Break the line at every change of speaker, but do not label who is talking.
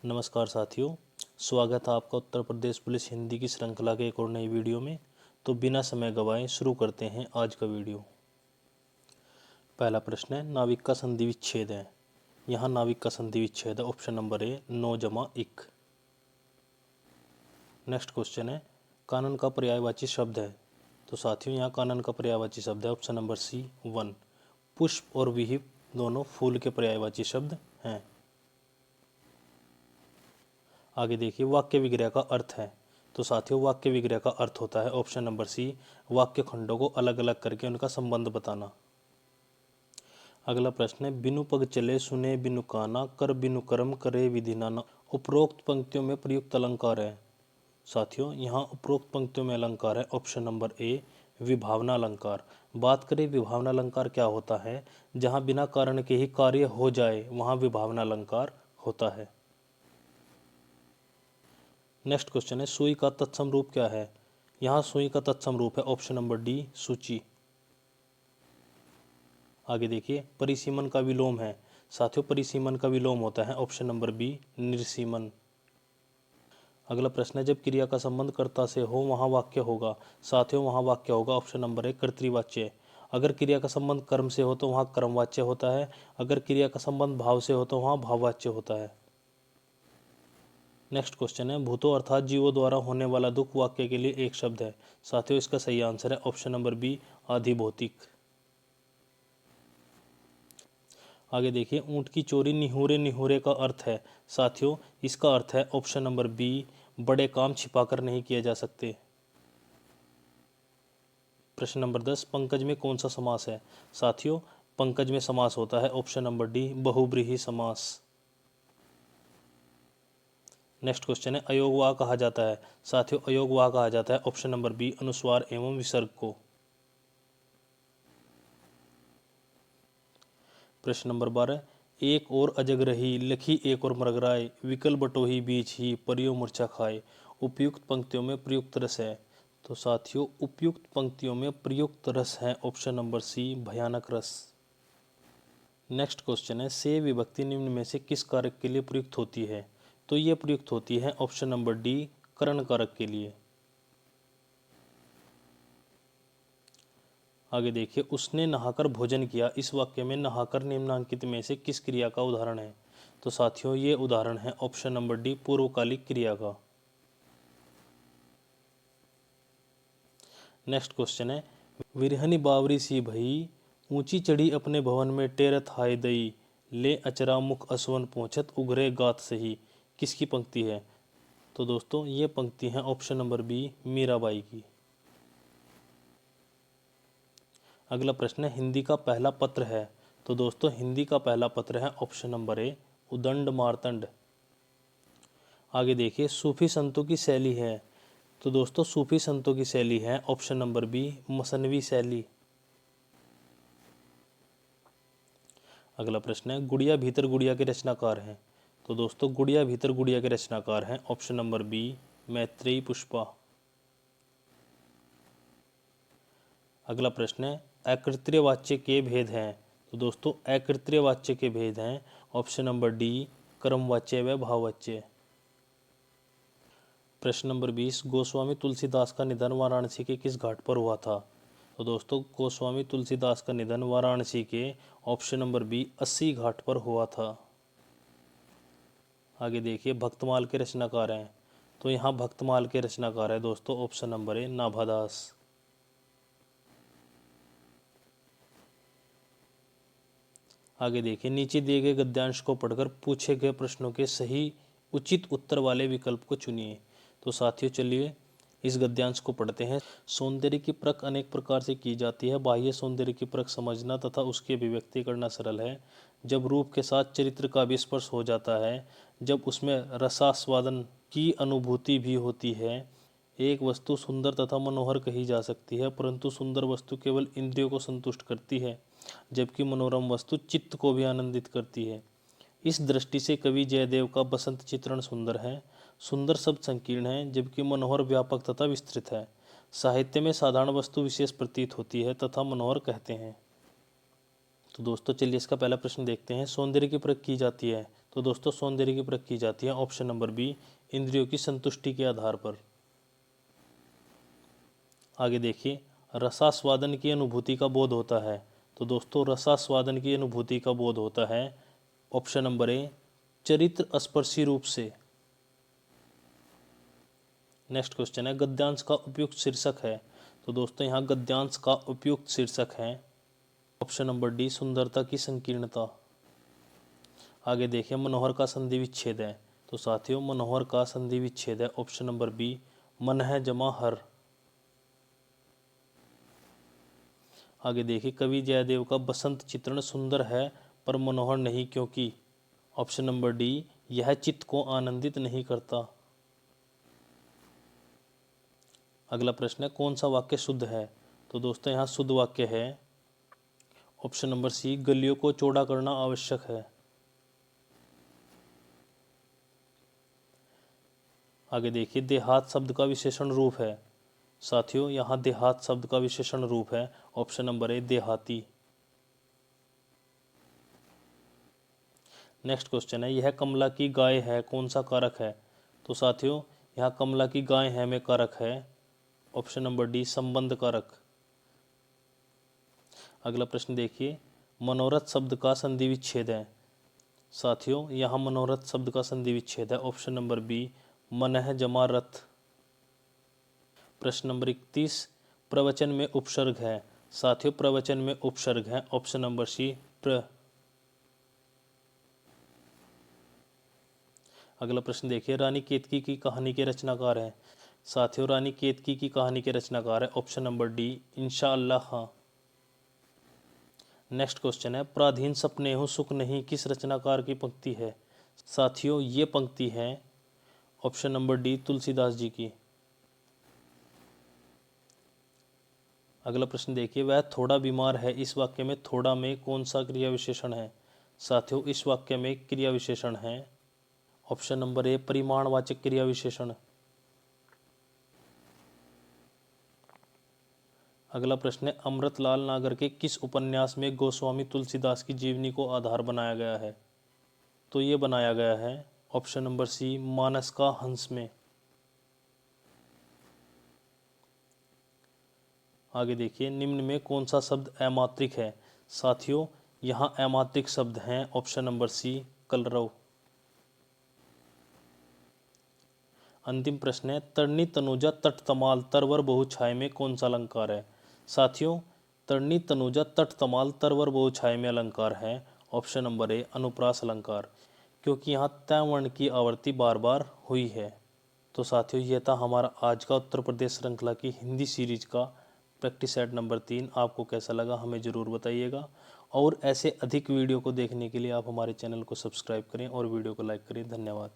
नमस्कार साथियों, स्वागत है आपका उत्तर प्रदेश पुलिस हिंदी की श्रृंखला के एक और नई वीडियो में। तो बिना समय गवाए शुरू करते हैं आज का वीडियो। पहला प्रश्न है, नाविक का संधि विच्छेद है। यहाँ नाविक का संधि विच्छेद है ऑप्शन नंबर ए, नो जमा इक। नेक्स्ट क्वेश्चन है, कानन का पर्यायवाची शब्द है। तो साथियों यहाँ कानन का पर्यायवाची शब्द है ऑप्शन नंबर सी, वन। पुष्प और विहिप दोनों फूल के पर्यायवाची शब्द हैं। आगे देखिए, वाक्य विग्रह का अर्थ है। तो साथियों वाक्य विग्रह का अर्थ होता है ऑप्शन नंबर सी, वाक्य खंडों को अलग अलग करके उनका संबंध बताना। अगला प्रश्न है, बिनु पग चले सुने बिनु काना, कर बिनु कर्म करे विधि नाना। उपरोक्त पंक्तियों में प्रयुक्त अलंकार है। साथियों यहाँ उपरोक्त पंक्तियों में अलंकार है ऑप्शन नंबर ए, विभावना अलंकार। बात करें विभावना अलंकार क्या होता है, जहाँ बिना कारण के ही कार्य हो जाए वहाँ विभावना अलंकार होता है। नेक्स्ट क्वेश्चन है, सुई का तत्सम रूप क्या है। यहाँ सुई का तत्सम रूप है ऑप्शन नंबर डी, सूची। आगे देखिए, परिसीमन का विलोम है। साथियों परिसीमन का विलोम होता है ऑप्शन नंबर बी, निर्सीमन। अगला प्रश्न है, जब क्रिया का संबंध कर्ता से हो वहाँ वाक्य होगा। साथियों वहाँ वाक्य होगा ऑप्शन नंबर ए, कर्तृवाच्य। अगर क्रिया का संबंध कर्म से हो तो वहाँ कर्मवाच्य होता है। अगर क्रिया का संबंध भाव से हो तो वहाँ भाववाच्य होता है। नेक्स्ट क्वेश्चन है, भूतों अर्थात जीवों द्वारा होने वाला दुख वाक्य के लिए एक शब्द है। साथियों इसका सही आंसर है ऑप्शन नंबर बी, आधिभौतिक। आगे देखिए, ऊंट की चोरी निहुरे निहुरे का अर्थ है। साथियों इसका अर्थ है ऑप्शन नंबर बी, बड़े काम छिपाकर नहीं किए जा सकते। प्रश्न नंबर 10, पंकज में कौन सा समास है। साथियों पंकज में समास होता है ऑप्शन नंबर डी, बहुब्रीहि समास। नेक्स्ट क्वेश्चन है, अयोगवाह कहा जाता है। साथियों अयोगवाह कहा जाता है ऑप्शन नंबर बी, अनुस्वार एवं विसर्ग को। प्रश्न नंबर 12, एक और अजगरही लखी एक और मरगराए, विकल बटोही बीच ही परियो मूर्छा खाए। उपयुक्त पंक्तियों में प्रयुक्त रस है। तो साथियों उपयुक्त पंक्तियों में प्रयुक्त रस है ऑप्शन नंबर सी, भयानक रस। नेक्स्ट क्वेश्चन है, से विभक्ति निम्न में से किस कारक के लिए प्रयुक्त होती है। तो ये प्रयुक्त होती है ऑप्शन नंबर डी, करण कारक के लिए। आगे देखिए, उसने नहाकर भोजन किया। इस वाक्य में नहाकर निम्नांकित में से किस क्रिया का उदाहरण है। तो साथियों ये उदाहरण है ऑप्शन नंबर डी, पूर्वकालिक क्रिया का। नेक्स्ट क्वेश्चन है, विरहनी बावरी सी भई, ऊंची चढ़ी अपने भवन में टेरत हाय दई, ले अचरा मुख असवन पहुंचत उगरे गात सही। किसकी पंक्ति है। तो दोस्तों ये पंक्ति है ऑप्शन नंबर बी, मीराबाई की। अगला प्रश्न है, हिंदी का पहला पत्र है। तो दोस्तों हिंदी का पहला पत्र है ऑप्शन नंबर ए, उदंड मार्तंड। आगे देखिए, सूफी संतों की शैली है। तो दोस्तों सूफी संतों की शैली है ऑप्शन नंबर बी, मसनवी शैली। अगला प्रश्न है, गुड़िया भीतर गुड़िया के रचनाकार हैं। तो दोस्तों गुड़िया भीतर गुड़िया के रचनाकार हैं option number B, Maitreyi Pushpa. अगला प्रश्न है, अकृत्रिय वाच्य के भेद हैं। तो दोस्तों अकृत्रिय वाच्य के भेद हैं ऑप्शन नंबर डी, कर्मवाच्य व भाववाच्य। प्रश्न नंबर 20, गोस्वामी तुलसीदास का निधन वाराणसी के किस घाट पर हुआ था। तो दोस्तों गोस्वामी तुलसीदास का निधन वाराणसी के ऑप्शन नंबर बी, 80 घाट पर हुआ था। आगे देखिए, भक्तमाल के रचनाकार हैं। तो यहाँ भक्तमाल के रचनाकार है दोस्तों ऑप्शन नंबर ए, नाभादास। आगे देखिए, नीचे दिए गए गद्यांश को पढ़कर पूछे गए प्रश्नों के सही उचित उत्तर वाले विकल्प को चुनिए। तो साथियों चलिए इस गद्यांश को पढ़ते हैं। सौंदर्य की परख अनेक प्रकार से की जाती है। बाह्य सौंदर्य की परख समझना तथा उसकी अभिव्यक्ति करना सरल है। जब रूप के साथ चरित्र का भी स्पर्श हो जाता है, जब उसमें रसास्वादन की अनुभूति भी होती है। एक वस्तु सुंदर तथा मनोहर कही जा सकती है, परंतु सुंदर वस्तु केवल इंद्रियों को संतुष्ट करती है, जबकि मनोरम वस्तु चित्त को भी आनंदित करती है। इस दृष्टि से कवि जयदेव का बसंत चित्रण सुंदर है। सुंदर शब्द संकीर्ण है, जबकि मनोहर व्यापक तथा विस्तृत है। साहित्य में साधारण वस्तु विशेष प्रतीत होती है तथा मनोहर कहते हैं। तो दोस्तों चलिए इसका पहला प्रश्न देखते हैं, सौंदर्य की परख की जाती है। तो दोस्तों सौंदर्य की परख की जाती है ऑप्शन नंबर बी, इंद्रियों की संतुष्टि के आधार पर। आगे देखिए, रसास्वादन की अनुभूति का बोध होता है। तो दोस्तों रसास्वादन की अनुभूति का बोध होता है ऑप्शन नंबर ए, चरित्र स्पर्शी रूप से। नेक्स्ट क्वेश्चन है, गद्यांश का उपयुक्त शीर्षक है। तो दोस्तों यहाँ गद्यांश का उपयुक्त शीर्षक है ऑप्शन नंबर डी, सुंदरता की संकीर्णता। आगे देखिए, मनोहर का संधि विच्छेद है। तो साथियों मनोहर का संधि विच्छेद है ऑप्शन नंबर बी, मन है जमा हर। आगे देखिए, कवि जयदेव का बसंत चित्रण सुंदर है पर मनोहर नहीं क्योंकि। ऑप्शन नंबर डी, यह चित्त को आनंदित नहीं करता। अगला प्रश्न है, कौन सा वाक्य शुद्ध है। तो दोस्तों यहाँ शुद्ध वाक्य है ऑप्शन नंबर सी, गलियों को चौड़ा करना आवश्यक है। आगे देखिए, देहात शब्द का विशेषण रूप है। साथियों यहाँ देहात शब्द का विशेषण रूप है ऑप्शन नंबर ए, देहाती। नेक्स्ट क्वेश्चन है, यह कमला की गाय है कौन सा कारक है। तो साथियों यहाँ कमला की गाय है में कारक है ऑप्शन नंबर डी, संबंध कारक। अगला प्रश्न देखिए, मनोरथ शब्द का संधि विच्छेद है। साथियों यहाँ मनोरथ शब्द का संधि विच्छेद है ऑप्शन नंबर बी, मनः जमा रथ। प्रश्न नंबर 31, प्रवचन में उपसर्ग है। साथियों प्रवचन में उपसर्ग है ऑप्शन नंबर सी, प्र। अगला प्रश्न देखिए, रानी केतकी की कहानी के रचनाकार हैं। साथियों रानी केतकी की कहानी के रचनाकार है ऑप्शन नंबर डी, इंशाअल्लाह खां। नेक्स्ट क्वेश्चन है, पराधीन सपने हूँ सुख नहीं किस रचनाकार की पंक्ति है। साथियों ये पंक्ति है option number D, Tulsidas ji की। अगला प्रश्न देखिए, वह थोड़ा बीमार है इस वाक्य में थोड़ा में कौन सा क्रिया विशेषण है। साथियों इस वाक्य में क्रिया विशेषण है ऑप्शन नंबर ए, परिमाणवाचक क्रिया विशेषण। अगला प्रश्न है, अमृतलाल नागर के किस उपन्यास में गोस्वामी तुलसीदास की जीवनी को आधार बनाया गया है। तो ये बनाया गया है ऑप्शन नंबर सी, मानस का हंस में। आगे देखिए, निम्न में कौन सा शब्द अमात्रिक है। साथियों यहाँ अमात्रिक शब्द हैं ऑप्शन नंबर सी, कलरव। अंतिम प्रश्न है, तरनी तनुजा तट तमाल तरवर बहुछाय में कौन सा अलंकार है। साथियों तरनी तनुजा तट तमाल तरवर बहुछाय में अलंकार है ऑप्शन नंबर ए, अनुप्रास अलंकार, क्योंकि यहाँ तय वर्ण की आवृत्ति बार बार हुई है। तो साथियों यह था हमारा आज का उत्तर प्रदेश श्रृंखला की हिंदी सीरीज का प्रैक्टिस सेट नंबर 3। आपको कैसा लगा हमें ज़रूर बताइएगा, और ऐसे अधिक वीडियो को देखने के लिए आप हमारे चैनल को सब्सक्राइब करें और वीडियो को लाइक करें। धन्यवाद।